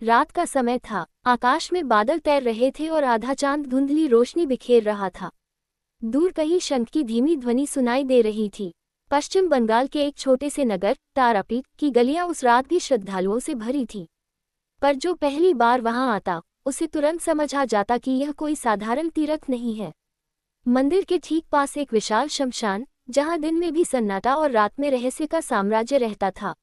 रात का समय था, आकाश में बादल तैर रहे थे और आधा चांद धुंधली रोशनी बिखेर रहा था। दूर कहीं शंख की धीमी ध्वनि सुनाई दे रही थी। पश्चिम बंगाल के एक छोटे से नगर तारापीठ की गलियां उस रात भी श्रद्धालुओं से भरी थी। पर जो पहली बार वहां आता, उसे तुरंत समझ आ जाता कि यह कोई साधारण तीर्थ नहीं है। मंदिर के ठीक पास एक विशाल शमशान, जहां दिन में भी सन्नाटा और रात में रहस्य का साम्राज्य रहता था।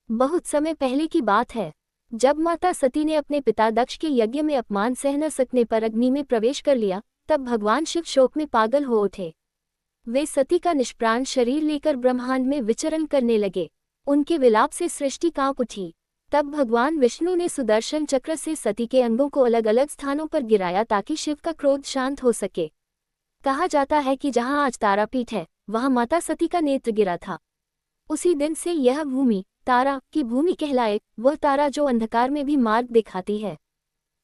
बहुत समय पहले की बात है, जब माता सती ने अपने पिता दक्ष के यज्ञ में अपमान सह न सकने पर अग्नि में प्रवेश कर लिया, तब भगवान शिव शोक में पागल हो उठे। वे सती का निष्प्राण शरीर लेकर ब्रह्मांड में विचरण करने लगे। उनके विलाप से सृष्टि कांप उठी। तब भगवान विष्णु ने सुदर्शन चक्र से सती के अंगों को अलग अलग स्थानों पर गिराया ताकि शिव का क्रोध शांत हो सके। कहा जाता है कि जहां आज तारापीठ है, वहां माता सती का नेत्र गिरा था। उसी दिन से यह भूमि तारा की भूमि कहलाए, वह तारा जो अंधकार में भी मार्ग दिखाती है।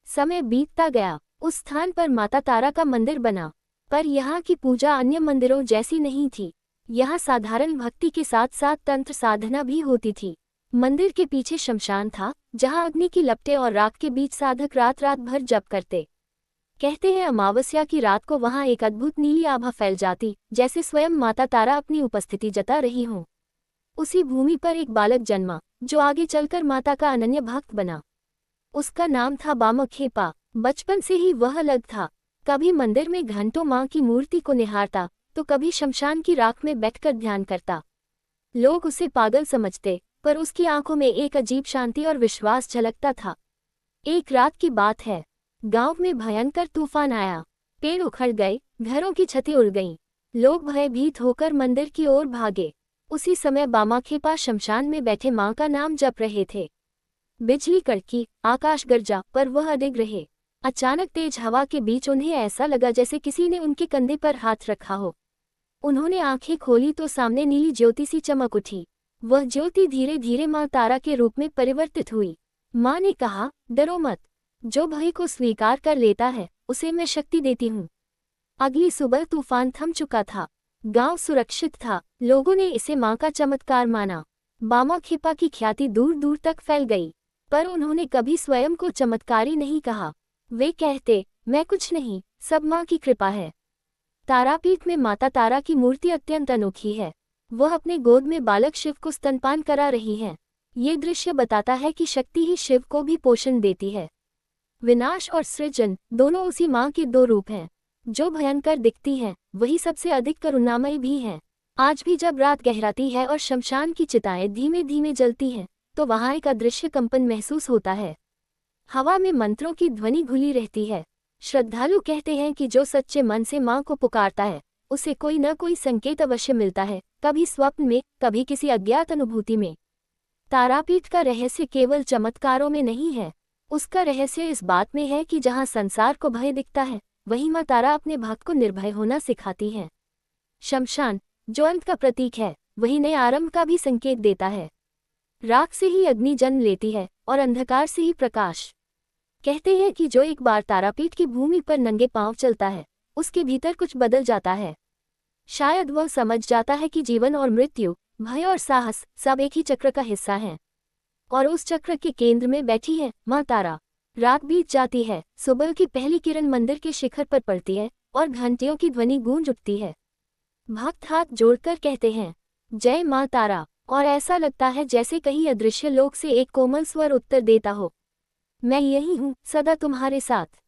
समय बीतता गया, उस स्थान पर माता तारा का मंदिर बना, पर यहाँ की पूजा अन्य मंदिरों जैसी नहीं थी। यहाँ साधारण भक्ति के साथ साथ तंत्र साधना भी होती थी। मंदिर के पीछे शमशान था, जहाँ अग्नि की लपटें और राख के बीच साधक रात रात भर जप करते। कहते हैं अमावस्या की रात को वहाँ एक अद्भुत नीली आभा फैल जाती, जैसे स्वयं माता तारा अपनी उपस्थिति जता रही हों। उसी भूमि पर एक बालक जन्मा, जो आगे चलकर माता का अनन्य भक्त बना। उसका नाम था बामखेपा। बचपन से ही वह अलग था। कभी मंदिर में घंटों मां की मूर्ति को निहारता, तो कभी शमशान की राख में बैठकर ध्यान करता। लोग उसे पागल समझते, पर उसकी आंखों में एक अजीब शांति और विश्वास झलकता था। एक रात की बात है, गांव में भयंकर तूफान आया। पेड़ उखड़ गए, घरों की छतें उड़ गईं। लोग भयभीत होकर मंदिर की ओर भागे। उसी समय बामाखेपा शमशान में बैठे मां का नाम जप रहे थे। बिजली कड़की, आकाश गरजा, पर वह अडिग रहे। अचानक तेज हवा के बीच उन्हें ऐसा लगा जैसे किसी ने उनके कंधे पर हाथ रखा हो। उन्होंने आंखें खोली तो सामने नीली ज्योति सी चमक उठी। वह ज्योति धीरे धीरे मां तारा के रूप में परिवर्तित हुई। मां ने कहा, डरो मत, जो भय को स्वीकार कर लेता है, उसे मैं शक्ति देती हूँ। अगली सुबह तूफान थम चुका था। गांव सुरक्षित था। लोगों ने इसे मां का चमत्कार माना। बामाखेपा की ख्याति दूर दूर तक फैल गई, पर उन्होंने कभी स्वयं को चमत्कारी नहीं कहा। वे कहते, मैं कुछ नहीं, सब मां की कृपा है। तारापीठ में माता तारा की मूर्ति अत्यंत अनोखी है। वह अपने गोद में बालक शिव को स्तनपान करा रही हैं। ये दृश्य बताता है कि शक्ति ही शिव को भी पोषण देती है। विनाश और सृजन दोनों उसी मां के दो रूप हैं। जो भयंकर दिखती हैं, वही सबसे अधिक करुणामयी भी हैं। आज भी जब रात गहराती है और शमशान की चिताएं धीमे धीमे जलती हैं, तो वहां एक अदृश्य कंपन महसूस होता है। हवा में मंत्रों की ध्वनि घुली रहती है। श्रद्धालु कहते हैं कि जो सच्चे मन से मां को पुकारता है, उसे कोई न कोई संकेत अवश्य मिलता है, कभी स्वप्न में, कभी किसी अज्ञात अनुभूति में। तारापीठ का रहस्य केवल चमत्कारों में नहीं है। उसका रहस्य इस बात में है कि जहां संसार को भय दिखता है, वहीं मां तारा अपने भक्त को निर्भय होना सिखाती हैं। शमशान, जो अंत का प्रतीक है, वही नए आरंभ का भी संकेत देता है। राख से ही अग्नि जन्म लेती है और अंधकार से ही प्रकाश। कहते हैं कि जो एक बार तारापीठ की भूमि पर नंगे पांव चलता है, उसके भीतर कुछ बदल जाता है। शायद वह समझ जाता है कि जीवन और मृत्यु, भय और साहस सब एक ही चक्र का हिस्सा हैं। और उस चक्र के केंद्र में बैठी है मां तारा। रात बीत जाती है, सुबह की पहली किरण मंदिर के शिखर पर पड़ती है और घंटियों की ध्वनि गूंज उठती है। भक्त हाथ जोड़कर कहते हैं, जय मां तारा, और ऐसा लगता है जैसे कहीं अदृश्य लोक से एक कोमल स्वर उत्तर देता हो, मैं यही हूँ, सदा तुम्हारे साथ।